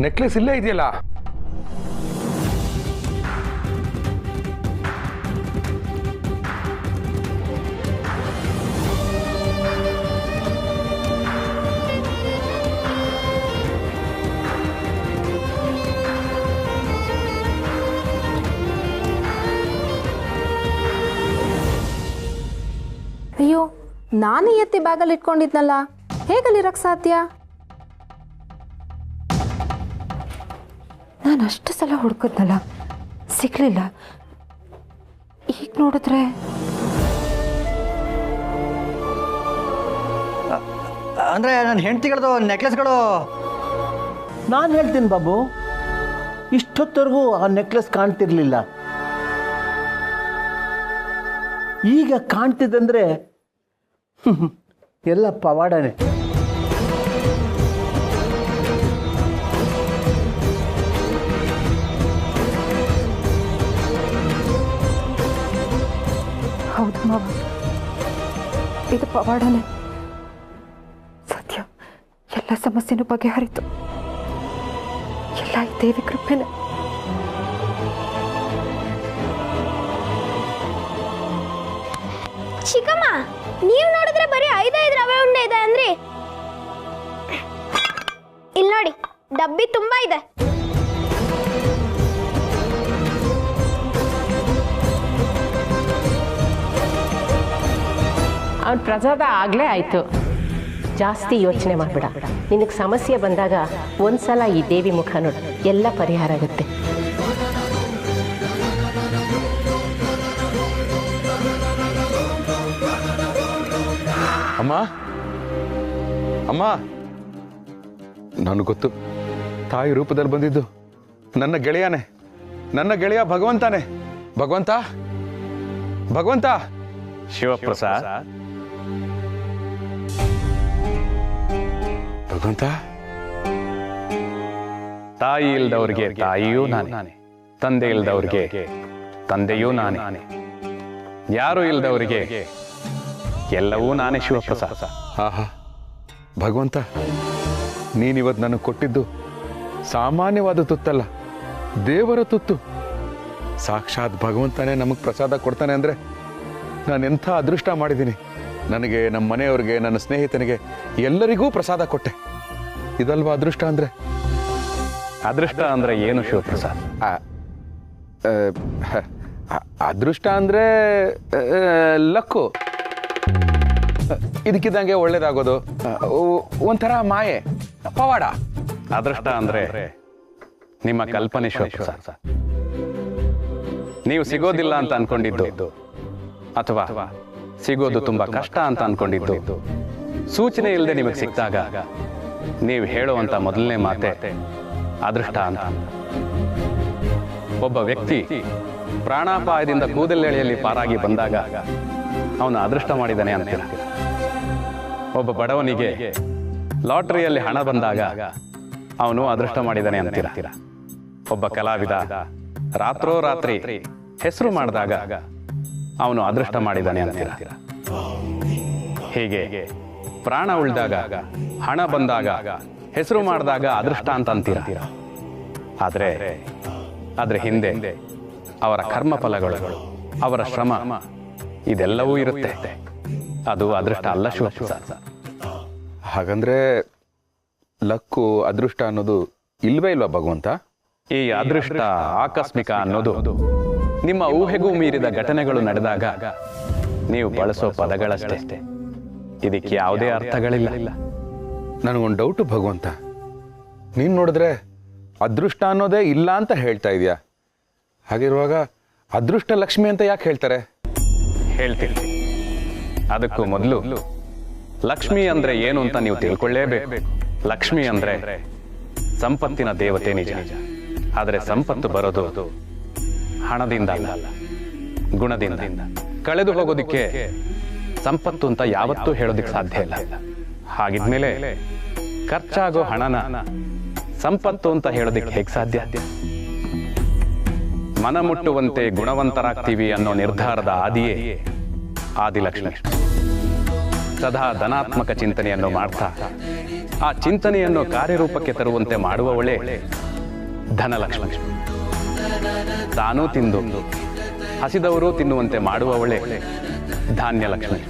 Necklace ಇಲ್ಲೇ ಇದೆಯಲ್ಲ. ಅಯ್ಯೋ, ನಾನೇ ಎತ್ತಿ ಬ್ಯಾಗಲ್ಲಿ ಇಟ್ಕೊಂಡಿದ್ನಲ್ಲ, ಹೇಗಲ್ಲಿರಕ್ಕೆ ಸಾಧ್ಯ? ನಾನು ಅಷ್ಟು ಸಲ ಹುಡುಕಿದ್ನಲ್ಲ, ಸಿಗ್ಲಿಲ್ಲ. ಈಗ ನೋಡಿದ್ರೆ ಅಂದರೆ ನನ್ನ ಹೆಂಡತಿಗಳದು ನೆಕ್ಲೆಸ್ಗಳು. ನಾನು ಹೇಳ್ತೀನಿ ಬಾಬು, ಇಷ್ಟೊತ್ತವರೆಗೂ ಆ ನೆಕ್ಲೆಸ್ ಕಾಣ್ತಿರ್ಲಿಲ್ಲ. ಈಗ ಕಾಣ್ತಿದ್ದಂದ್ರೆ ಎಲ್ಲ ಪವಾಡನೆ. ಹೌದು ಮಾವ, ಇದು ಪವಾಡನೆ. ಸತ್ಯ, ಎಲ್ಲ ಸಮಸ್ಯೆನೂ ಬಗೆಹರಿತು. ಎಲ್ಲ ಈ ದೇವಿ ಕೃಪೆನೆ. ಚಿಕ್ಕಮ್ಮ, ನೀವು ನೋಡಿದ್ರೆ ಬರೀ 5 ರವೆ ಉಂಡೆ ಇದೆ ಅಂದ್ರಿ. ಇಲ್ಲಿ ನೋಡಿ, ಡಬ್ಬಿ ತುಂಬಾ ಇದೆ. ಅವನ ಪ್ರಸಾದ ಆಗಲೇ ಆಯಿತು. ಜಾಸ್ತಿ ಯೋಚನೆ ಮಾಡಬೇಡ. ನಿನಗೆ ಸಮಸ್ಯೆ ಬಂದಾಗ ಒಂದ್ಸಲ ಈ ದೇವಿ ಮುಖ ನೋಡು, ಎಲ್ಲ ಪರಿಹಾರ ಆಗುತ್ತೆ. ಅಮ್ಮ ಅಮ್ಮ, ನನಗೆ ಗೊತ್ತು, ತಾಯಿ ರೂಪದಲ್ಲಿ ಬಂದಿದ್ದು ನನ್ನ ಗೆಳೆಯನೇ, ನನ್ನ ಗೆಳೆಯ ಭಗವಂತನೇ. ಭಗವಂತ, ಭಗವಂತ. ಶಿವಪ್ರಸಾದ್, ಭಗವಂತ. ತಾಯಿ ಇಲ್ದವ್ರಿಗೆ ತಾಯಿಯೂ ನಾನೇ, ತಂದೆ ಇಲ್ದವ್ರಿಗೆ ತಂದೆಯೂ ನಾನೇ, ಯಾರು ಇಲ್ದವ್ರಿಗೆ ಎಲ್ಲವೂ ನಾನೇ. ಶಿವಪ್ರಸಾದ್. ಆಹಾ ಭಗವಂತ, ನೀನಿವತ್ತು ನನಗೆ ಕೊಟ್ಟಿದ್ದು ಸಾಮಾನ್ಯವಾದ ತುತ್ತಲ್ಲ, ದೇವರ ತುತ್ತು. ಸಾಕ್ಷಾತ್ ಭಗವಂತನೇ ನಮಗೆ ಪ್ರಸಾದ ಕೊಡ್ತಾನೆ ಅಂದರೆ ನಾನು ಎಂಥ ಅದೃಷ್ಟ ಮಾಡಿದ್ದೀನಿ. ನನಗೆ, ನಮ್ಮ ಮನೆಯವ್ರಿಗೆ, ನನ್ನ ಸ್ನೇಹಿತನಿಗೆ ಎಲ್ಲರಿಗೂ ಪ್ರಸಾದ ಕೊಟ್ಟೆ. ಇದಲ್ವಾ ಅದೃಷ್ಟ ಅಂದರೆ? ಅದೃಷ್ಟ ಅಂದ್ರೆ ಏನು ಶಿವಪ್ರಸಾದ್? ಅದೃಷ್ಟ ಅಂದರೆ ಲಕ್ಕು. ಇದಕ್ಕಿದ್ದಂಗೆ ಒಳ್ಳೇದಾಗೋದು, ಒಂಥರ ಮಾಯೆ, ಪವಾಡ. ಅದೃಷ್ಟ ಅಂದ್ರೆ ನಿಮ್ಮ ಕಲ್ಪನೆ ಶಿವಪ್ರಸಾದ್. ನೀವು ಸಿಗೋದಿಲ್ಲ ಅಂತ ಅನ್ಕೊಂಡಿದ್ದು ಅಥವಾ ಸಿಗೋದು ತುಂಬಾ ಕಷ್ಟ ಅಂತ ಅನ್ಕೊಂಡಿದ್ದು ಸೂಚನೆ ಇಲ್ಲದೆ ನಿಮಗೆ ಸಿಕ್ಕಾಗ ನೀವು ಹೇಳುವಂತ ಮೊದಲನೇ ಮಾತೆ ಅದೃಷ್ಟ ಅಂತ. ಒಬ್ಬ ವ್ಯಕ್ತಿ ಪ್ರಾಣಾಪಾಯದಿಂದ ಕೂದಲೆಳೆಯಲ್ಲಿ ಪಾರಾಗಿ ಬಂದಾಗ ಅವನು ಅದೃಷ್ಟ ಮಾಡಿದ್ದಾನೆ ಅಂತೀರ. ಒಬ್ಬ ಬಡವನಿಗೆ ಲಾಟರಿಯಲ್ಲಿ ಹಣ ಬಂದಾಗ ಅವನು ಅದೃಷ್ಟ ಮಾಡಿದ್ದಾನೆ ಅಂತೀರ. ಒಬ್ಬ ಕಲಾವಿದ ರಾತ್ರೋರಾತ್ರಿ ಹೆಸರು ಮಾಡಿದಾಗ ಅವನು ಅದೃಷ್ಟ ಮಾಡಿದ್ದಾನೆ ಅಂತೀರ. ಹೀಗೆ ಪ್ರಾಣ ಉಳಿದಾಗ, ಹಣ ಬಂದಾಗ, ಹೆಸರು ಮಾಡಿದಾಗ ಅದೃಷ್ಟ ಅಂತ ಅಂತೀರ. ಆದ್ರೆ ಹಿಂದೆ ಅವರ ಕರ್ಮ ಫಲಗಳು, ಅವರ ಶ್ರಮ ಇದೆಲ್ಲವೂ ಇರುತ್ತೆ. ಅದು ಅದೃಷ್ಟ ಅಲ್ಲ ಶಿವಪ್ರಸಾದ್. ಹಾಗಂದ್ರೆ ಲಕ್ಕು, ಅದೃಷ್ಟ ಅನ್ನೋದು ಇಲ್ವೇ ಇಲ್ವಾ ಭಗವಂತ? ಈ ಅದೃಷ್ಟ, ಆಕಸ್ಮಿಕ ಅನ್ನೋದು ನಿಮ್ಮ ಊಹೆಗೂ ಮೀರಿದ ಘಟನೆಗಳು ನಡೆದಾಗ ನೀವು ಬಳಸೋ ಪದಗಳಷ್ಟೇ. ಇದಕ್ಕೆ ಯಾವುದೇ ಅರ್ಥಗಳಿಲ್ಲ. ನನಗೊಂದು ಡೌಟು ಭಗವಂತ. ನೀನು ನೋಡಿದ್ರೆ ಅದೃಷ್ಟ ಅನ್ನೋದೇ ಇಲ್ಲ ಅಂತ ಹೇಳ್ತಾ ಇದೆಯಾ? ಹಾಗಿರುವಾಗ ಅದೃಷ್ಟ ಲಕ್ಷ್ಮಿ ಅಂತ ಯಾಕೆ ಹೇಳ್ತಾರೆ? ಹೇಳ್ತೀನಿ. ಅದಕ್ಕೂ ಮೊದಲು ಲಕ್ಷ್ಮಿ ಅಂದ್ರೆ ಏನು ಅಂತ ನೀವು ತಿಳ್ಕೊಳ್ಳೇಬೇಕು. ಲಕ್ಷ್ಮಿ ಅಂದ್ರೆ ಸಂಪತ್ತಿನ ದೇವತೆ ನಿಜ. ಆದರೆ ಸಂಪತ್ತು ಬರೋದು ಹಣದಿಂದ ಅಲ್ಲ, ಗುಣದಿಂದ. ಕಳೆದು ಹೋಗೋದಿಕ್ಕೆ ಸಂಪತ್ತು ಅಂತ ಯಾವತ್ತೂ ಹೇಳೋದಿಕ್ಕೆ ಸಾಧ್ಯ ಇಲ್ಲ. ಹಾಗಿದ್ಮೇಲೆ ಖರ್ಚಾಗೋ ಹಣನ ಸಂಪತ್ತು ಅಂತ ಹೇಳೋದಿಕ್ಕೆ ಹೇಗೆ ಸಾಧ್ಯ? ಮನ ಮುಟ್ಟುವಂತೆ ಗುಣವಂತರಾಗ್ತೀವಿ ಅನ್ನೋ ನಿರ್ಧಾರದ ಆದಿಯೇ ಆದಿಲಕ್ಷ್ಮಿ. ಸದಾ ಧನಾತ್ಮಕ ಚಿಂತನೆಯನ್ನು ಮಾಡ್ತಾ ಆ ಚಿಂತನೆಯನ್ನು ಕಾರ್ಯರೂಪಕ್ಕೆ ತರುವಂತೆ ಮಾಡುವವಳೇ ಧನಲಕ್ಷ್ಮಿ. ತಾನೂ ತಿಂದು ಹಸಿದವರು ತಿನ್ನುವಂತೆ ಮಾಡುವವಳೇ ಧಾನ್ಯಲಕ್ಷ್ಮಿ.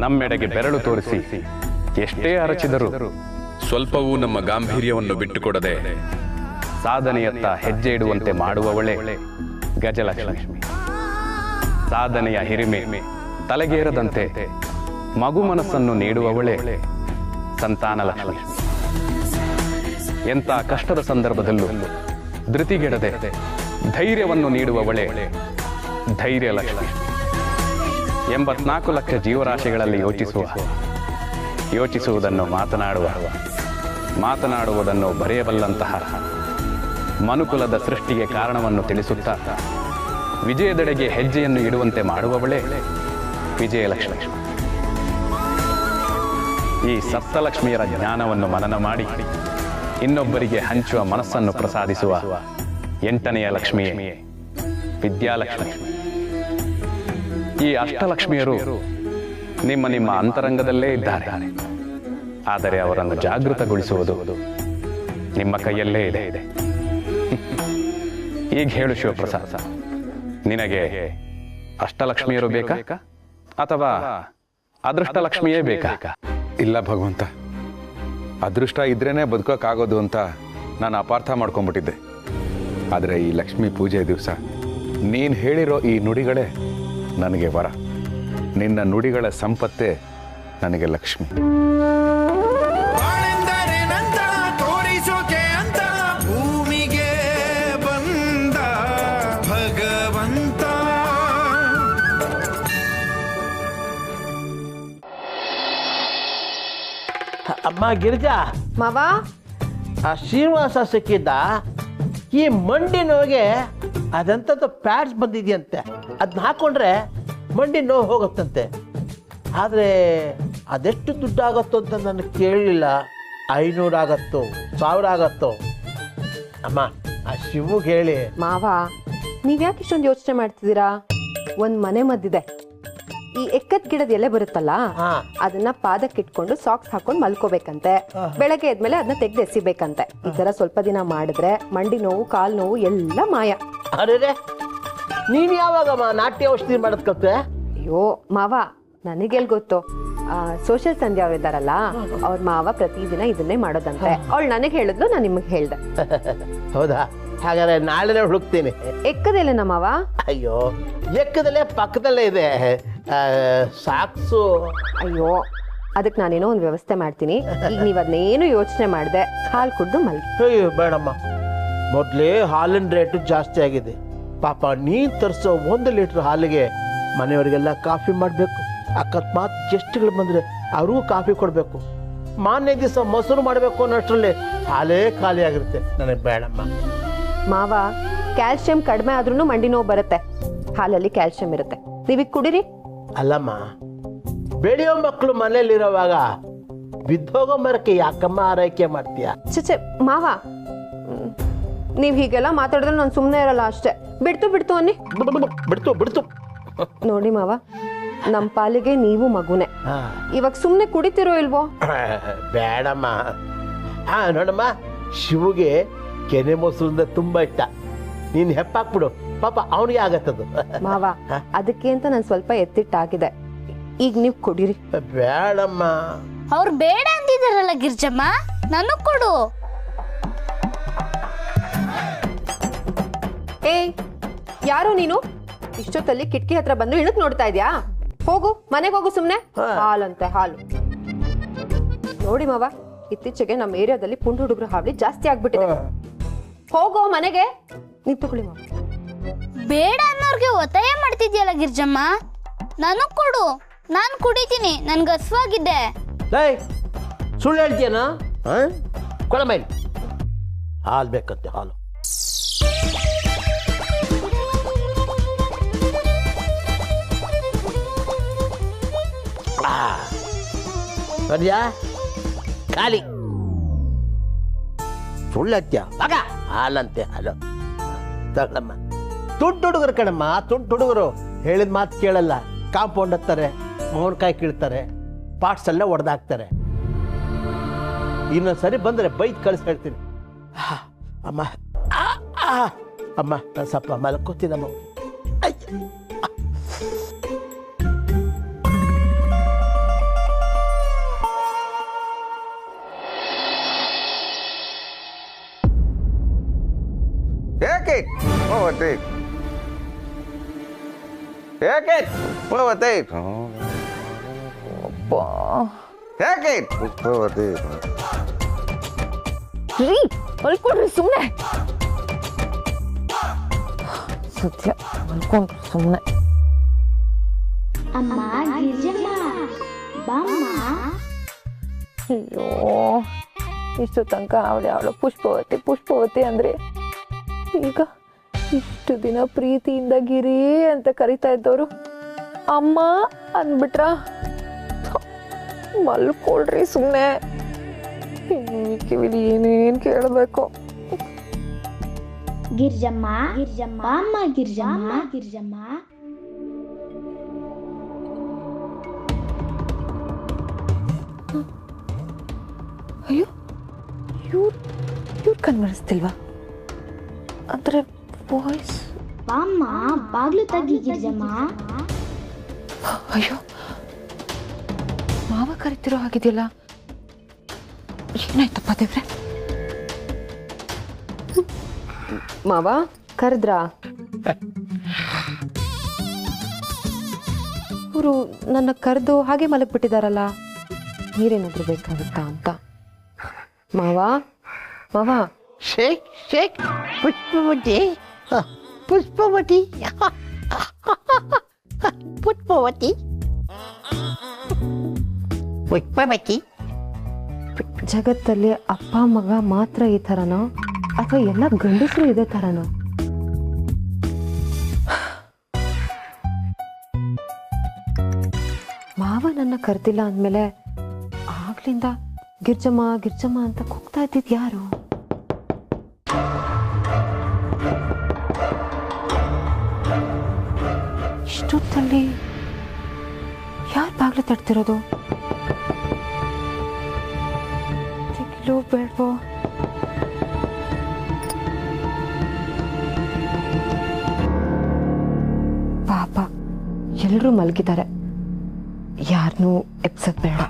ನಮ್ಮೆಡೆಗೆ ಬೆರಳು ತೋರಿಸಿ ಎಷ್ಟೇ ಅರಚಿದರೂ ಸ್ವಲ್ಪವೂ ನಮ್ಮ ಗಾಂಭೀರ್ಯವನ್ನು ಬಿಟ್ಟುಕೊಡದೆ ಸಾಧನೆಯತ್ತ ಹೆಜ್ಜೆ ಇಡುವಂತೆ ಮಾಡುವವಳೇ ಗಜಲಕ್ಷ್ಮಿ. ಸಾಧನೆಯ ಹಿರಿಮೆ ತಲೆಗೇರದಂತೆ ಮಗು ಮನಸ್ಸನ್ನು ನೀಡುವವಳೇ ಸಂತಾನಲಕ್ಷ್ಮಿ. ಎಂಥ ಕಷ್ಟದ ಸಂದರ್ಭದಲ್ಲೂ ಧೃತಿಗೆಡದೆ ಧೈರ್ಯವನ್ನು ನೀಡುವವಳೇ ಧೈರ್ಯಲಕ್ಷ್ಮಿ. 84 ಲಕ್ಷ ಜೀವರಾಶಿಗಳಲ್ಲಿ ಯೋಚಿಸುವುದನ್ನು ಮಾತನಾಡುವುದನ್ನು ಬರೆಯಬಲ್ಲಂತಹ ಮನುಕುಲದ ಸೃಷ್ಟಿಗೆ ಕಾರಣವನ್ನು ತಿಳಿಸುತ್ತಾ ವಿಜಯದೆಡೆಗೆ ಹೆಜ್ಜೆಯನ್ನು ಇಡುವಂತೆ ಮಾಡುವವಳೇ ವಿಜಯಲಕ್ಷ್ಮಿ. ಈ ಸಪ್ತಲಕ್ಷ್ಮಿಯರ ಜ್ಞಾನವನ್ನು ಮನನ ಮಾಡಿ ಇನ್ನೊಬ್ಬರಿಗೆ ಹಂಚುವ ಮನಸ್ಸನ್ನು ಪ್ರಸಾದಿಸುವ 8ನೆಯ ಲಕ್ಷ್ಮಿಯೇ ವಿದ್ಯಾಲಕ್ಷ್ಮಿ. ಈ ಅಷ್ಟಲಕ್ಷ್ಮಿಯರು ನಿಮ್ಮ ಅಂತರಂಗದಲ್ಲೇ ಇದ್ದಾರೆ. ಆದರೆ ಅವರನ್ನು ಜಾಗೃತಗೊಳಿಸುವುದು ನಿಮ್ಮ ಕೈಯಲ್ಲೇ ಇದೆ. ಈಗ ಹೇಳು ಶಿವಪ್ರಸಾದ್, ನಿನಗೆ ಅಷ್ಟಲಕ್ಷ್ಮಿಯರು ಬೇಕಾ ಅಥವಾ ಅದೃಷ್ಟಲಕ್ಷ್ಮಿಯೇ ಬೇಕಾ? ಇಲ್ಲ ಭಗವಂತ, ಅದೃಷ್ಟ ಇದ್ರೇನೆ ಬದುಕೋಕ್ಕಾಗೋದು ಅಂತ ನಾನು ಅಪಾರ್ಥ ಮಾಡ್ಕೊಂಡ್ಬಿಟ್ಟಿದ್ದೆ. ಆದರೆ ಈ ಲಕ್ಷ್ಮೀ ಪೂಜೆ ದಿವಸ ನೀನು ಹೇಳಿರೋ ಈ ನುಡಿಗಳೇ ನನಗೆ ವರ. ನಿನ್ನ ನುಡಿಗಳ ಸಂಪತ್ತೇ ನನಗೆ ಲಕ್ಷ್ಮಿ. ತೋರಿಸೋಕೆ ಅಂತ ಭೂಮಿಗೆ ಬಂದ ಭಗವಂತ. ಅಮ್ಮ ಗಿರಿಜಾ, ಮಾವ, ಆ ಶ್ರೀನಿವಾಸ ಸಿಕ್ಕಿದ್ದ ಈ ಮಂಡಿ ನೋವಿಗೆ ಅದಂಥದ್ದು ಪ್ಯಾಡ್ಸ್ ಬಂದಿದೆಯಂತೆ. ಅದನ್ನ ಹಾಕೊಂಡ್ರೆ ಮಂಡಿ ನೋವು ಹೋಗುತ್ತಂತೆ. ಆದರೆ ಅದೆಷ್ಟು ದುಡ್ಡಾಗತ್ತೋ ಅಂತ ನನಗೆ ಕೇಳಲಿಲ್ಲ. 500 ಆಗತ್ತೋ 1000 ಆಗತ್ತೋ? ಅಮ್ಮ ಆ ಶಿವುಗೆ ಹೇಳಿ. ಮಾವ, ನೀವ್ಯಾಕೆ ಇಷ್ಟೊಂದು ಯೋಚನೆ ಮಾಡ್ತಿದ್ದೀರಾ? ಒಂದ್ ಮನೆ ಮದ್ದಿದೆ. ಈ ಎಕ್ಕದ ಗಿಡದ ಎಲೆ ಬರುತ್ತಲ್ಲ, ಅದನ್ನ ಪಾದಕ್ಕಿಟ್ಕೊಂಡು ಸಾಕ್ಸ್ ಹಾಕೊಂಡು ಮಲ್ಕೋಬೇಕಂತೆ. ಬೆಳಗ್ಗೆ ಎದ್ಮೇಲೆ ಅದನ್ನ ತೆಗೆದು ಎಸಿಬೇಕಂತೆ. ಈ ತರ ಸ್ವಲ್ಪ ದಿನ ಮಾಡಿದ್ರೆ ಮಂಡಿ ನೋವು, ಕಾಲ್ ನೋವು ಎಲ್ಲ ಮಾಯ. ಅರೆ, ನೀನ್ ಯಾವಾಗಮ್ಮ ನಾಟ್ಯ ಔಷಧಿ ಮಾಡೋದ್ ಕಲ್ತೆ? ಅಯ್ಯೋ ಮಾವ, ನನಗೆಲ್ ಗೊತ್ತು. ಸೋಷಿಯಲ್ ಸಂಧ್ಯಾ ಅವ್ರು ಇದ್ದಾರಲ್ಲ, ಅವ್ರ ಮಾವ ಪ್ರತಿದಿನ ಇದನ್ನೇ ಮಾಡೋದಂತೆ. ಅವಳು ನನಗೆ ಹೇಳಿದ್ಲು, ನಾನು ನಿಮಗೆ ಹೇಳ್ದೆ. ಹೌದಾ? ಹಾಗಾದ್ರೆ ನಾಳೆನೇ ಹುಡುಕ್ತೀನಿ. ಎಕ್ಕದೆಲೆನ ಮಾವ? ಅಯ್ಯೋ, ಎಕ್ಕದಲ್ಲೇ ಪಕ್ಕದಲ್ಲೇ ಇದೆ ಸಾಕ್ಸು. ಅಯ್ಯೋ, ಅದಕ್ಕೆ ನಾನೇನೋ ಒಂದು ವ್ಯವಸ್ಥೆ ಮಾಡ್ತೀನಿ. ಈಗ ನೀವು ಅದನ್ನೇನು ಯೋಚನೆ ಮಾಡಿದೆ, ಹಾಲು ಕುಡ್ದು ಮಲ್ಗಿ. ಅಯ್ಯೋ ಬೇಡಮ್ಮ, ಮೊದಲೇ ಹಾಲಿನ ರೇಟು ಜಾಸ್ತಿ ಆಗಿದೆ. ಪಾಪ ನೀನು ತರಿಸೋ 1 ಲೀಟ್ರ್ ಹಾಲಿಗೆ ಮನೆಯವರಿಗೆಲ್ಲ ಕಾಫಿ ಮಾಡಬೇಕು. ಅಕಸ್ಮಾತ್ ಗೆಸ್ಟ್ಗಳು ಬಂದರೆ ಅವ್ರಿಗೂ ಕಾಫಿ ಕೊಡಬೇಕು. ಮಾನ್ಯ ದಿವಸ ಮೊಸರು ಮಾಡಬೇಕು ಅನ್ನೋಷ್ಟರಲ್ಲಿ ಹಾಲೇ ಖಾಲಿ ಆಗಿರುತ್ತೆ. ನನಗೆ ಬೇಡಮ್ಮ. ಮಾವ, ಕ್ಯಾಲ್ಸಿಯಂ ಕಡಿಮೆ ಆದ್ರೂ ಮಂಡಿ ನೋವು ಬರುತ್ತೆ. ಹಾಲಲ್ಲಿ ಕ್ಯಾಲ್ಸಿಯಂ ಇರುತ್ತೆ, ನೀವೀಗ ಕುಡಿರಿ. ಅಲ್ಲಮ್ಮ, ಬೆಳೆಯೋ ಮಕ್ಕಳು ಮನೇಲಿರೋವಾಗ ಬಿದ್ದೋಗೋ ಮರಕ್ಕೆ ಯಾಕಮ್ಮ ಆರೈಕೆ ಮಾಡ್ತೀಯ? ಚೆ ಮಾವ, ನೀವ್ ಹೀಗೆಲ್ಲ ಮಾತಾಡಿದ್ರೆ ನಾನು ಸುಮ್ಮನೆ ಇರಲ್ಲ ಅಷ್ಟೇ. ಬಿಡ್ತು ಅನ್ನಿ. ಬಿಡ್ತು ನೋಡಿ ಮಾವ, ನಮ್ಮ ಪಾಲಿಗೆ ನೀವು ಮಗುನೆ. ಇವಾಗ ಸುಮ್ಮನೆ ಕುಡಿತಿರೋ ಇಲ್ವೋ? ಬೇಡಮ್ಮ. ನೋಡಮ್ಮ, ಶಿವುಗೆ ಕೆನೆ ಮೊಸರಿಂದ ತುಂಬಾ ಇಷ್ಟ. ನೀನ್ ಹೆಪ್ಪಾಕ್ಬಿಡು, ಪಾಪ ಅವನಿಗೆ ಆಗತ್ತದು. ಮಾವ, ಅದಕ್ಕೆ ಅಂತ ನಾನು ಸ್ವಲ್ಪ ಎತ್ತಿಟ್ಟಾಗಿದೆ. ಈಗ ನೀವು ಕುಡೀರಿ. ಬೇಡಮ್ಮ. ಅವ್ರು ಬೇಡ ಅಂತಿದಾರಲ್ಲ ಗಿರ್ಜಮ್ಮ, ನನಗ್ ಕೊಡು. ಏಯ್, ಯಾರು ನೀನು? ಇಷ್ಟೊತ್ತಲ್ಲಿ ಕಿಟಕಿ ಹತ್ರ ಬಂದು ಇಣಕ್ ನೋಡ್ತಾ ಇದ್ಯಾ? ಹೋಗು, ಮನೆಗೆ ಹೋಗು ಸುಮ್ನೆ. ಹಾಲಂತೆ ಹಾಲು. ನೋಡಿ ಮಾವ, ಇತ್ತೀಚೆಗೆ ನಮ್ಮ ಏರಿಯಾದಲ್ಲಿ ಪುಂಡು ಹುಡುಗರು ಹಾವಳಿ ಜಾಸ್ತಿ ಆಗ್ಬಿಟ್ಟಿದೆ. ಹೋಗೋ ಮನೆಗೆ. ನೀವ್ ತಗೊಳ್ಳಿ ಮಾವ. ಬೇಡ ಅನ್ನೋರ್ಗೆ ಒತ್ತಾಯ ಮಾಡ್ತಿದ್ಯಲ್ಲ ಗಿರ್ಜಮ್ಮ, ನನಗ್ ಕೊಡು. ನಾನ್ ಕುಡಿತೀನಿ, ನನ್ಗೆ ಹಸ್ವಾಗಿದೆ. ಸುಳ್ಳು ಹೇಳ್ತೀಯನಾ? ಕೊಳಮ ಇಲ್ಲಿ. ಹಾಲು ಬೇಕಂತೆ, ಹಾಲು. ಸರಿಯಾ? ಖಾಲಿ. ಸುಳ್ಳತ್ಯ ಮಗ. ಹಾಲಂತೆ ಹಾಲು ತಗೊಳಮ್ಮ. ತುಂಡು ಹುಡುಗರು ಕಣಮ್ಮ, ತುಂಡು ಹುಡುಗರು ಹೇಳಿದ ಮಾತು ಕೇಳಲ್ಲ. ಕಾಂಪೌಂಡ್ ಹತ್ತಾರೆ, ಮಾವಿನಕಾಯಿ ಕೀಳ್ತಾರೆ, ಪಾಟ್ಸ್ ಎಲ್ಲ ಒಡೆದಾಕ್ತಾರೆ. ಇನ್ನೊಂದು ಸರಿ ಬಂದರೆ ಬೈದು ಕಳಿಸಿ ಹೇಳ್ತೀನಿ. ಅಮ್ಮ ಅಮ್ಮ ನಾನು ಸ್ವಲ್ಪ ಮಲ್ಕೋತೀನಮ್ಮ. ಯಾಕೆ ಹೋಗತ್ತೆ ಯಾಕೆ ಹೋಗತ್ತೆ ಯಾಕೆ ಹೋಗತ್ತೆ ರೀ ಮಲ್ಕೊಡ್ರಿ ಸುಮ್ಮನೆ ಸತ್ಯ ಮಲ್ಕೊಂಡು ಸುಮ್ಮನೆ. ಅಮ್ಮ ಗಿರ್ಜಮ್ಮ ಬಾಮ್ಮ. ಅಯ್ಯೋ ಇಷ್ಟು ತನಕ ಅವಳು ಪುಷ್ಪವತಿ ಅಂದ್ರೆ ಈಗ ಇಷ್ಟು ದಿನ ಪ್ರೀತಿಯಿಂದ ಗಿರಿ ಅಂತ ಕರಿತಾ ಇದ್ದವರು ಅಮ್ಮ ಅಂದ್ಬಿಟ್ರ. ಮಲ್ಕೊಳ್ರಿ ಸುಮ್ಮನೆ. ಕಿವಿಲಿ ಏನೇನ್ ಕೇಳಬೇಕು. ಗಿರ್ಜಮ್ಮ ಅಮ್ಮ ಗಿರ್ಜಮ್ಮ. ಅಯ್ಯೋ ಇವ್ರು ಕನ್ವರ್ಸ್ತಿಲ್ವಾ ಅಂದ್ರೆ ವಾಯ್ಸ್? ಬಾಮ್ಮ ಬಾಗ್ಲು ತಗ್ಗಿ ಗಿರ್ಜಮ್ಮ. ಅಯ್ಯೋ ಮಾವ ಕರಿತಿರೋ ಹಾಗಿದೆಯಲ್ಲ, ಏನಾಯ್ತಪ್ಪ ದೇವ್ರೆ? ಮಾವ ಕರೆದ್ರಾ? ಅವರು ನನ್ನ ಕರೆದು ಹಾಗೆ ಮಲಗ್ಬಿಟ್ಟಿದಾರಲ್ಲ, ನೀರೇನಾದ್ರೂ ಬೇಕಾಗುತ್ತಾ ಅಂತ. ಮಾವ ಶೇಕ್ ಪುಷ್ಪವತಿ ಜಗತ್ತಲ್ಲಿ ಅಪ್ಪ ಮಗ ಮಾತ್ರ ಈ ಥರನೋ ಅಥವಾ ಎಲ್ಲ ಗಂಡಸರು ಇದೇ ಥರನೋ? ಮಾವ ನನ್ನ ಕರ್ತಿಲ್ಲ ಅಂದಮೇಲೆ ಆಗ್ಲಿಂದ ಗಿರ್ಜಮ್ಮ ಅಂತ ಕೂಗ್ತಾ ಇದ್ದಿದ್ ಯಾರು? ಇಷ್ಟೊತ್ತಲ್ಲಿ ಯಾರು ಬಾಗ್ಲು ತಡ್ತಿರೋದು? ತೆಗಿಲೋ ಬೇಡವೋ? ಪಾಪ ಎಲ್ಲರೂ ಮಲಗಿದ್ದಾರೆ, ಯಾರನ್ನೂ ಎಪ್ಸೋದ್ ಬೇಡ.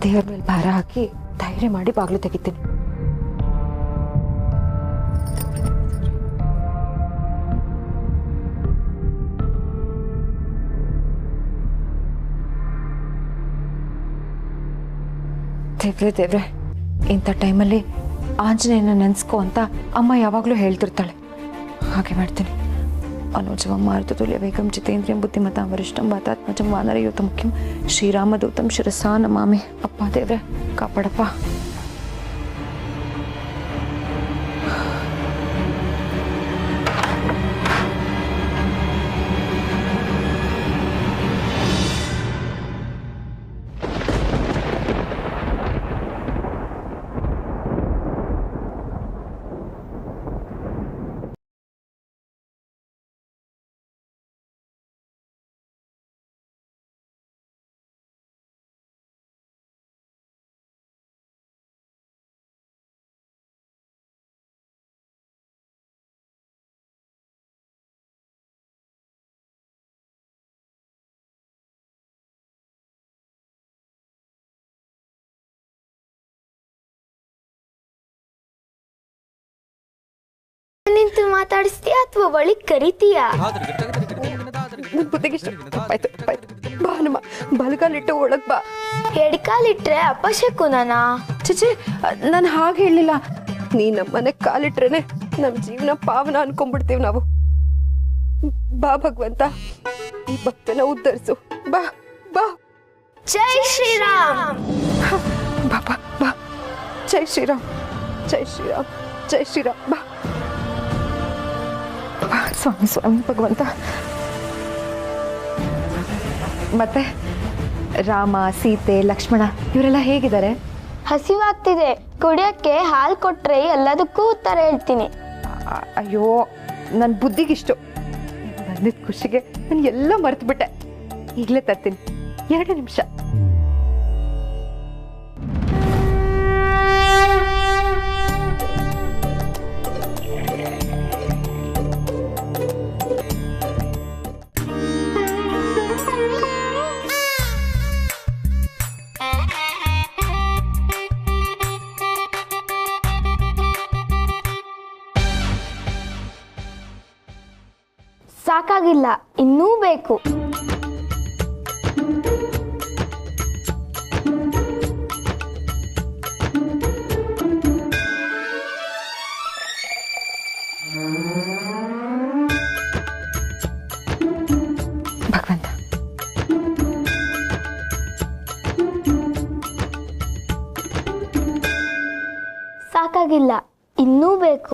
ದೇವ್ರ ಮೇಲೆ ಭಾರ ಹಾಕಿ ಧೈರ್ಯ ಮಾಡಿ ಬಾಗ್ಲು ತೆಗಿತೀನಿ. ದೇವ್ರೆ ಇಂಥ ಟೈಮಲ್ಲಿ ಆಂಜನೇಯನ ನೆನೆಸ್ಕೋ ಅಂತ ಅಮ್ಮ ಯಾವಾಗಲೂ ಹೇಳ್ತಿರ್ತಾಳೆ, ಹಾಗೆ ಮಾಡ್ತೀನಿ. ಅನೋಜವಂ ಮಾರುತತುಲ್ಯ ವೇಗಂ ಜಿತೇಂದ್ರಿಯಂ ಬುದ್ಧಿಮತಾಂ ವರಿಷ್ಠಂ ವಾತಾತ್ಮಜಂ ವಾನರಯೂಥಂ ಮುಖ್ಯಂ ಶ್ರೀರಾಮದೂತಂ ಶಿರಸಾ ನಮಾಮಿ. ಅಪ್ಪ ದೇವ್ರೆ ಕಾಪಾಡಪ್ಪ. ನಿಂತು ಮಾತಾಡಿಸ್ತೀಯಾ ಅಥವಾ ಒಳಗ್ ಕರಿತೀಯಾ? ಬಲಗಾಲಿಟ್ಟು ಒಳಗ್ ಬಾ. ಎಡ್ಕಾಲಿಟ್ರೆ ಅಪಶಕುನಾ? ಚಿಚಿ ನಾನು ಹಾಗೆ ಹೇಳಿಲ್ಲ. ನೀ ನಮ್ಮನೆ ಕಾಲಿಟ್ರೇನೆ ನಮ್ ಜೀವನ ಪಾವನ ಅನ್ಕೊಂಡ್ಬಿಡ್ತೀವಿ ನಾವು. ಬಾ ಭಗವಂತ, ಈ ಭಕ್ತನ ಉದ್ಧರಿಸು. ಬಾ ಬಾ. ಜೈ ಶ್ರೀರಾಮ್. ಬಾ ಬಾ ಬಾ. ಜೈ ಶ್ರೀರಾಮ್, ಜೈ ಶ್ರೀರಾಮ್, ಜೈ ಶ್ರೀರಾಮ್. ಬಾ ಸ್ವಾಮಿ ಸ್ವಾಮಿ ಭಗವಂತ. ಮತ್ತೆ ರಾಮ, ಸೀತೆ, ಲಕ್ಷ್ಮಣ ಇವರೆಲ್ಲ ಹೇಗಿದ್ದಾರೆ? ಹಸಿವಾಗ್ತಿದೆ, ಕುಡಿಯಕ್ಕೆ ಹಾಲು ಕೊಟ್ರೆ ಎಲ್ಲದಕ್ಕೂ ಉತ್ತರ ಹೇಳ್ತೀನಿ. ಅಯ್ಯೋ ನನ್ನ ಬುದ್ಧಿಗಿಷ್ಟು ಬಂದಿದ್ದ ಖುಷಿಗೆ ನಾನು ಎಲ್ಲ ಮರೆತು ಬಿಟ್ಟೆ. ಈಗಲೇ ತರ್ತೀನಿ, 2 ನಿಮಿಷ. ಸಾಕಾಗಿಲ್ಲ, ಇನ್ನೂ ಬೇಕು. ಭಗವಂತ, ಸಾಕಾಗಿಲ್ಲ, ಇನ್ನೂ ಬೇಕು.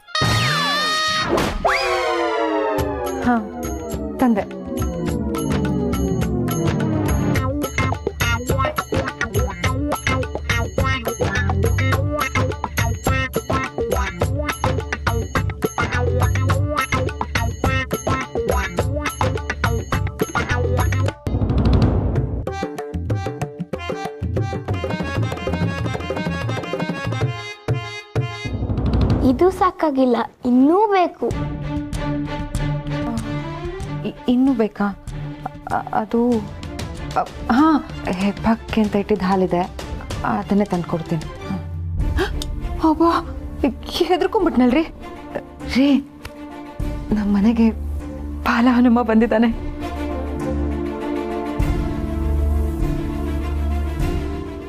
ಹಾ ತಂದೆ. ಇದು ಸಾಕಾಗಿಲ್ಲ, ಇನ್ನೂ ಬೇಕು. ಇನ್ನೂ ಬೇಕಾ? ಅದು ಹಾ, ಹೆಬ್ಬಕ್ಕೆ ಅಂತ ಇಟ್ಟಿದ್ದ ಹಾಲಿದೆ, ಅದನ್ನೇ ತಂದು ಕೊಡ್ತೀನಿ. ಅಬ್ಬಾ, ಹೆದರ್ಕೊಂಡ್ಬಿಟ್ನಲ್ರಿ ರೀ. ನಮ್ಮ ಮನೆಗೆ ಬಾಲ ಹನುಮ ಬಂದಿದ್ದಾನೆ.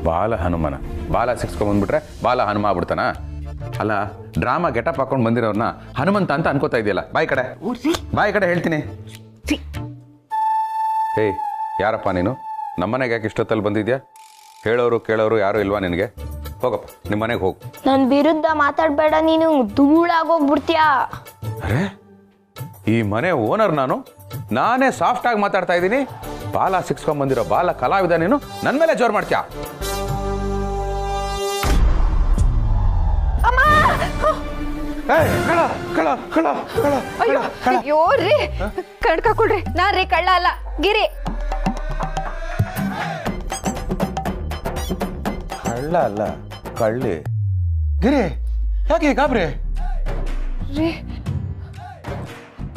ಬಾಲ ಹನುಮನ ಬಾಲ ಸಿಕ್ಸ್ಕೊಂಡ್ಬಂದ್ಬಿಟ್ರೆ ಬಾಲ ಹನುಮ ಆಗ್ಬಿಡ್ತಾನ? ಅಲ್ಲ, ಡ್ರಾಮಾ ಗೆಟಪ್ ಹಾಕೊಂಡು ಬಂದಿರೋರ್ನ ಹನುಮಂತ ಅಂತ ಅನ್ಕೋತಾ ಇದೆಯಲ್ಲ. ಬಾಯಿ ಕಡೆ ಹೇಳ್ತೀನಿ. ಏಯ್, ಯಾರಪ್ಪ ನೀನು? ನಮ್ಮನೆಗೆ ಯಾಕೆ ಇಷ್ಟೊತ್ತಲ್ಲಿ ಬಂದಿದ್ಯಾ? ಹೇಳೋರು ಕೇಳೋರು ಯಾರು ಇಲ್ವಾ ನಿನಗೆ? ಹೋಗಪ್ಪ, ನಿಮ್ಮ ಮನೆಗೆ ಹೋಗು. ನನ್ನ ವಿರುದ್ಧ ಮಾತಾಡಬೇಡ, ನೀನು ಧೂಳಾಗೋಗ್ಬಿಡ್ತೀಯಾ. ಅರೆ, ಈ ಮನೆ ಓನರ್ ನಾನೇ ಸಾಫ್ಟ್ ಆಗಿ ಮಾತಾಡ್ತಾ ಇದ್ದೀನಿ. ಬಾಲ ಸಿಕ್ಸ್ಕೊಂಡ್ಬಂದಿರೋ ಬಾಲ ಕಲಾವಿದ ನೀನು ನನ್ನ ಮೇಲೆ ಜೋರ್ ಮಾಡ್ತೀಯಾ? ಅಯ್ಯೋ ರೀ, ಕಣ್ಕಾಕೊಳ್ರಿ, ನಾನ್ ರೀ ಕಳ್ಳ ಅಲ್ಲ, ಗಿರಿ. ಕಳ್ಳ ಅಲ್ಲ, ಕಳ್ಳಿ. ಗಿರಿ, ಯಾಕೆ ಗಾಬ್ರಿ? ರೀ,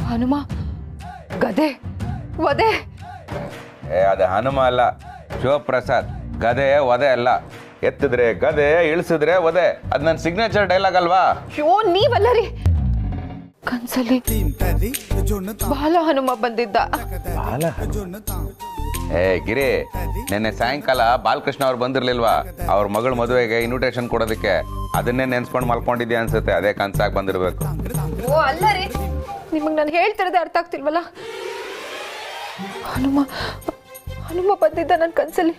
ಹನುಮ ಗದೆ ವದೆ. ಅದು ಹನುಮ ಅಲ್ಲ, ಶಿವಪ್ರಸಾದ್. ಗದೆ ವದೆ ಅಲ್ಲ. ಎತ್ತಿದ್ರೆ ಗದೆ, ಇಳಿಸಿದ್ರೆ ವದೆ. ಅದ್ ನನ್ನ ಸಿಗ್ನೇಚರ್ ಡೈಲಾಗ್ ಅಲ್ವಾ? ಅಯ್ಯೋ, ನೀವಲ್ಲ ರೀ. ಕನ್ಸಲ್ಲಿ ಬಾಲ ಹನುಮ ಬಂದಿದ್ದ. ಏ ಗಿರಿ, ನಿನ್ನೆ ಸಾಯಂಕಾಲ ಬಾಲಕೃಷ್ಣ ಅವ್ರು ಬಂದಿರ್ಲಿಲ್ವಾ? ಅವ್ರ ಮಗಳ ಮದುವೆಗೆ ಇನ್ವಿಟೇಷನ್ ಕೊಡೋದಕ್ಕೆ. ಅದನ್ನೇ ನೆನ್ಸ್ಕೊಂಡು ಮಲ್ಕೊಂಡಿದ್ಯಾ ಅನ್ಸುತ್ತೆ. ಅದೇ ಕನ್ಸಾಗಿ ಬಂದಿರ್ಬೇಕು. ಓ ಅಲ್ಲ ರೀ, ನಿಮಗ್ ನಾನು ಹೇಳ್ತಿರೋದೇ ಅರ್ಥ ಆಗ್ತಿಲ್ವಲ್ಲ. ಹನುಮ ಹನುಮ ಬಂದಿದ್ದ ನನ್ನ ಕನ್ಸಲ್ಲಿ.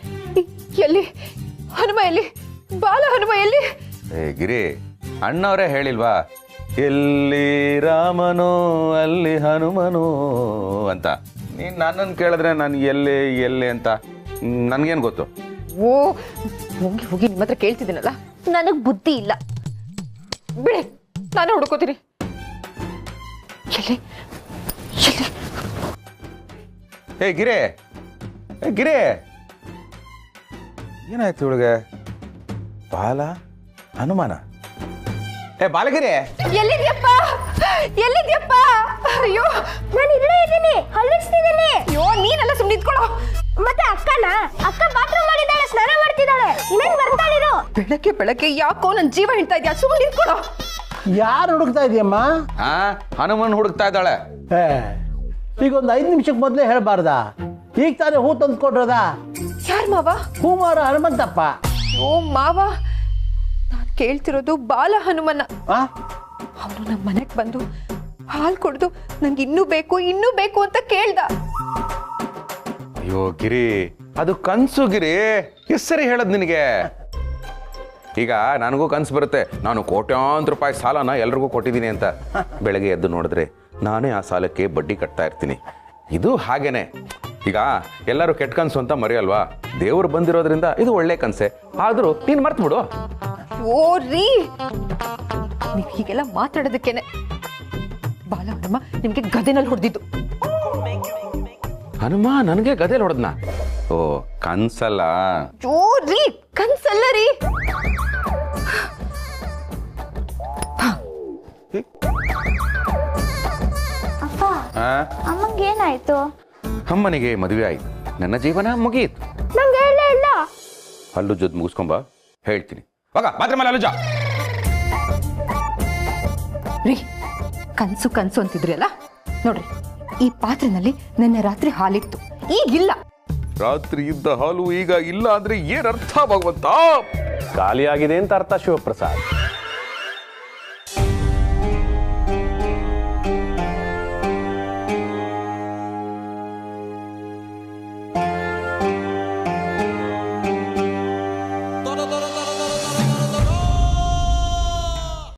ಎಲ್ಲಿ ಹನುಮ? ಎಲ್ಲಿ ಬಾಲ ಹನುಮ? ಎಲ್ಲಿ? ಏ ಗಿರಿ, ಅಣ್ಣವರೇ ಹೇಳಿಲ್ವಾ, ಎಲ್ಲಿ ರಾಮನೋ ಅಲ್ಲಿ ಹನುಮನೋ ಅಂತ. ನೀನ್ ನನ್ನನ್ನು ಕೇಳಿದ್ರೆ ನಾನು ಎಲ್ಲಿ ಅಂತ ನನ್ಗೇನು ಗೊತ್ತು? ಓ, ಹೋಗಿ ಹೋಗಿ ನಿಮ್ಮ ಹತ್ರ ಕೇಳ್ತಿದ್ದೀನಲ್ಲ. ನನಗ್ ಬುದ್ಧಿ ಇಲ್ಲ ಬಿಡಿ, ನಾನೇ ಹುಡ್ಕೋತೀನಿ. ಎಲ್ಲಿ ಎಲ್ಲಿ? ಏ ಗಿರಿ, ಗಿರಿ, ಏನಾಯ್ತು ಇವಳಿಗೆ? ಬಾಲ ಹನುಮಾನ? ಏ ಬಾಲಗಿರಿ, ಎಲ್ಲಿದ್ಯಪ್ಪ? ಎಲ್ಲಿದ್ಯಪ್ಪ? ಅಯ್ಯೋ, ನಾನು ಇಲ್ಲೇ ಇದ್ದೀನಿ, ಹಲ್ಲಿಸ್ತಿದ್ದೀನಿ. ಅಯ್ಯೋ, ನೀನೆಲ್ಲ ಸುಮ್ಮನೆ ನಿಂತ್ಕೊಳ್ಳೋ. ಮತ್ತೆ ಅಕ್ಕನ? ಅಕ್ಕ ಬಾತ್ರೂಮ್ ಮಾಡಿದ್ದಾಳೆ, ಸ್ನಾನ ಮಾಡ್ತಿದ್ದಾಳೆ. ಇನ್ನೇನು ಬರ್ತಾಳಿರು? ಬೆಳಗ್ಗೆ ಬೆಳಗ್ಗೆ ಯಾಕೋ ನನ್ನ ಜೀವ ಹಿಡ್ತಾ ಇದ್ಯಾ? ಸುಮ್ಮನೆ ನಿಂತ್ಕೊಳ್ಳೋ. ಯಾರು ಹುಡುಕ್ತಾ ಇದೆಯಮ್ಮ? ಹನುಮನ್ ಹುಡುಕ್ತಾ ಇದ್ದಾಳೆ. ಈಗ ಒಂದು 5 ನಿಮಿಷಕ್ಕೆ ಮೊದಲೇ ಹೇಳಬಾರ್ದಾ? ಈಗ ತಾನೇ ಹೂ ತಂದು ಕೊಡ್ರದ? ಯಾರು ಮಾವ? ಹೂಮಾರ ಹನುಮಂತಪ್ಪ. ಓ ಮಾವ, ನಾನು ಕೇಳ್ತಿರೋದು ಬಾಲ ಹನುಮನ. ಅವನು ನಮ್ಮ ಮನೆಗೆ ಬಂದು ಹಾಲು ಕುಡ್ದು ನಂಗೆ ಇನ್ನೂ ಬೇಕು ಅಂತ ಕೇಳ್ದ. ಅಯ್ಯೋ ಗಿರಿ, ಅದು ಕನ್ಸು ಗಿರಿ. ಎಷ್ಟು ಸರಿ ಹೇಳದ್ ನಿನಗೆ? ಈಗ ನನಗೂ ಕನ್ಸು ಬರುತ್ತೆ, ನಾನು ಕೋಟ್ಯಾಂತರ ರೂಪಾಯಿ ಸಾಲನ ಎಲ್ರಿಗೂ ಕೊಟ್ಟಿದ್ದೀನಿ ಅಂತ. ಬೆಳಗ್ಗೆ ಎದ್ದು ನೋಡಿದ್ರೆ ನಾನೇ ಆ ಸಾಲಕ್ಕೆ ಬಡ್ಡಿ ಕಟ್ತಾ ಇರ್ತೀನಿ. ಇದು ಹಾಗೇನೆ. ಈಗ ಎಲ್ಲರೂ ಕೆಟ್ಟ ಕನ್ಸು ಅಂತ ಮರೆಯಲ್ವಾ? ದೇವ್ರು ಬಂದಿರೋದ್ರಿಂದ ಇದು ಒಳ್ಳೆ ಕನ್ಸೆ. ಆದ್ರೂ ನೀನ್ ಮರ್ತು ಬಿಡು. ಓ ರೀ, ನೀವು ಹೀಗೆಲ್ಲ ಮಾತಾಡೋದಕ್ಕೇನೆ ಬಾಲ ಹನುಮ ನಿಮ್ಗೆ ಗದೆನಲ್ಲಿ ಹೊಡೆದಿದ್ದು. ಹನುಮ ನನಗೆ ಗದೆಲ್ ಹೊಡೆದ್ನ? ಓ, ಕನ್ಸಲ್ಲ. ಓ ರೀ, ಕನ್ಸಲ್ಲ ರೀ. ಅಪ್ಪ, ಅಮ್ಮಂಗೆ ಏನಾಯ್ತು? ಅಮ್ಮನಿಗೆ ಮದುವೆ ಆಯ್ತು, ನನ್ನ ಜೀವನ ಮುಗಿಯಿತು. ನಂಗೆ ಹೇಳೇ ಇಲ್ಲ. ಹಲ್ಲು ಜೊತೆ ಮುಗಿಸ್ಕೊಂಬ, ಹೇಳ್ತೀನಿ. ಹೋಗ ಮಾತ್ರ ಮೇಲೆ ಅಲ್ಲುಜ. ರೀ, ಕನ್ಸು ಅಂತಿದ್ರಿ ಅಲ್ಲ, ನೋಡ್ರಿ ಈ ಪಾತ್ರೆನಲ್ಲಿ ನಿನ್ನೆ ರಾತ್ರಿ ಹಾಲಿತ್ತು, ಈಗಿಲ್ಲ. ರಾತ್ರಿ ಇದ್ದ ಹಾಲು ಈಗ ಇಲ್ಲ ಅಂದ್ರೆ ಏನರ್ಥ ಭಗವಂತ? ಖಾಲಿಯಾಗಿದೆ ಅಂತ ಅರ್ಥ ಶಿವಪ್ರಸಾದ್.